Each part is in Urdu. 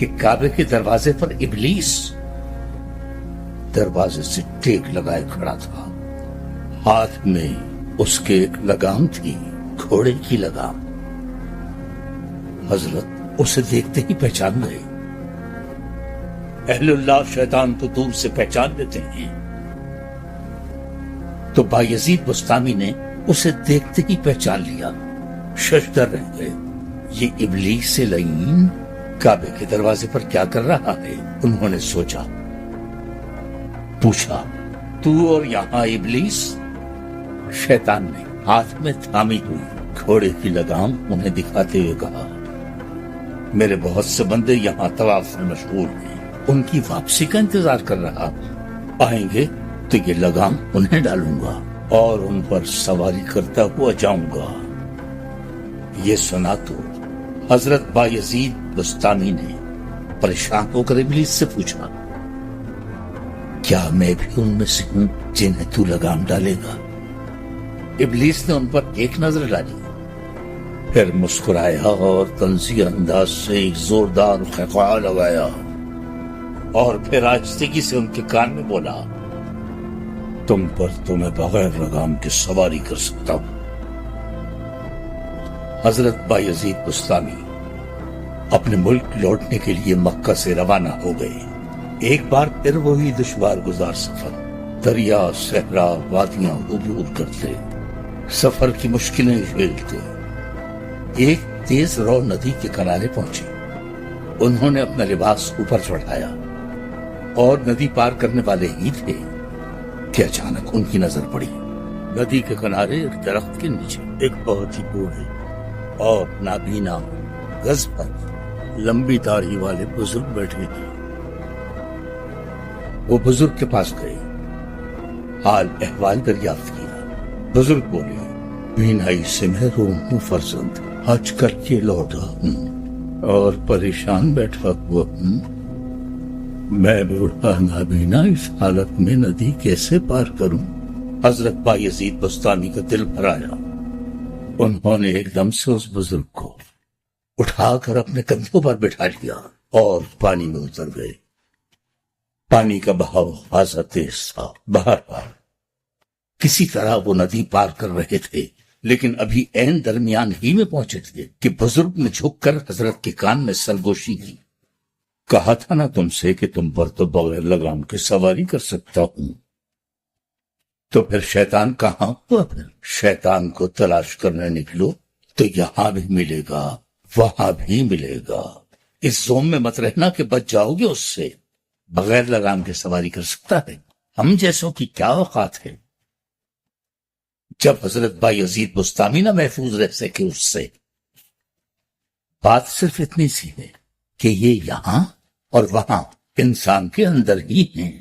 کہ کعبے کے دروازے پر ابلیس دروازے سے ٹیک لگائے کھڑا تھا. ہاتھ میں اس کے ایک لگام تھی، گھوڑے کی لگام. حضرت اسے دیکھتے ہی پہچان گئے. اہل اللہ شیطان تو دور سے پہچان لیتے ہیں. تو بایزید بستامی نے اسے دیکھتے ہی پہچان لیا. ششدر رہ گئے. یہ ابلیس لعین کعبے کے دروازے پر کیا کر رہا ہے؟ انہوں نے سوچا. پوچھا، تو اور یہاں ابلیس؟ شیطان نے ہاتھ میں تھامی ہوئی گھوڑے کی لگام انہیں دکھاتے ہوئے کہا، میرے بہت سے بندے یہاں طواف میں مشغول ہیں، ان کی واپسی کا انتظار کر رہا. آئیں گے تو یہ لگام انہیں ڈالوں گا اور ان پر سواری کرتا ہوا جاؤں گا. یہ سنا تو حضرت بایزید بستامی نے پریشان ہو کر ابلیس سے پوچھا، کیا میں بھی ان میں سے ہوں جنہیں تو لگام ڈالے گا؟ ابلیس نے ان پر ایک نظر ڈالی، پھر مسکرایا اور طنزیہ انداز سے ایک زوردار خقاع لگایا اور پھر آہستگی سے ان کے کان میں بولا، تم پر تو میں بغیر لگام کے سواری کر سکتا ہوں. حضرت بایزید بستامی اپنے ملک لوٹنے کے لیے مکہ سے روانہ ہو گئے. ایک بار پھر وہی دشوار گزار سفر. دریا، صحرا، وادیاں عبور کرتے، سفر کی مشکلیں جھیلتے. ایک تیز رو ندی کے کنارے پہنچے. انہوں نے اپنا لباس اوپر چڑھایا اور ندی پار کرنے والے ہی تھے کہ اچانک ان کی نظر پڑی. ندی کے کنارے ایک درخت کے نیچے ایک بہت ہی بوڑھے اور نابینا گز پر لمبی داڑھی والے بزرگ بیٹھے تھے. وہ بزرگ کے پاس گئے، حال احوال دریافت کیا. بزرگ بولے، بینائی سے محروم ہوں فرزند، حج کر کے لوٹا ہوں اور پریشان بیٹھا ہوا ہوں. میں بوڑھا نابینا اس حالت میں ندی کیسے پار کروں؟ حضرت بایزید بستامی کا دل بھر آیا. انہوں نے ایک دم سے اس بزرگ کو اٹھا کر اپنے کندھوں پر بٹھا لیا اور پانی میں اتر گئے. پانی کا بہاؤ خاصا تیز تھا. بہرحال کسی طرح وہ ندی پار کر رہے تھے، لیکن ابھی عین درمیان ہی میں پہنچے تھے کہ بزرگ نے جھک کر حضرت کے کان میں سرگوشی کی. کہا تھا نا تم سے کہ تم پر تو بغیر لگام کے سواری کر سکتا ہوں. تو پھر شیطان کہاں ہوا؟ پھر شیطان کو تلاش کرنے نکلو تو یہاں بھی ملے گا، وہاں بھی ملے گا. اس زوم میں مت رہنا کہ بچ جاؤ گے اس سے. بغیر لگام کے سواری کر سکتا ہے، ہم جیسوں کی کیا اوقات ہے؟ جب حضرت بایزید بستامی نہ محفوظ رہ سکے اس سے. بات صرف اتنی سی ہے کہ یہ یہاں اور وہاں انسان کے اندر ہی ہیں.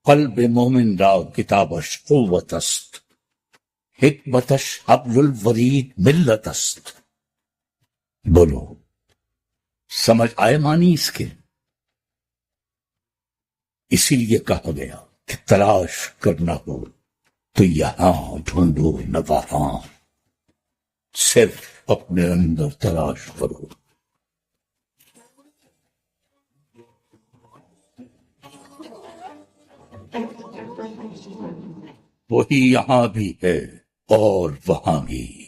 قلب مومن را کتابش قوت است، حکمتش حبل الورید ملت است. بولو، سمجھ آئے معنی اس کے؟ اسی لیے کہا گیا کہ تلاش کرنا ہو تو یہاں ڈھونڈو نہ وہاں، صرف اپنے اندر تلاش کرو. وہی یہاں بھی ہے اور وہاں بھی.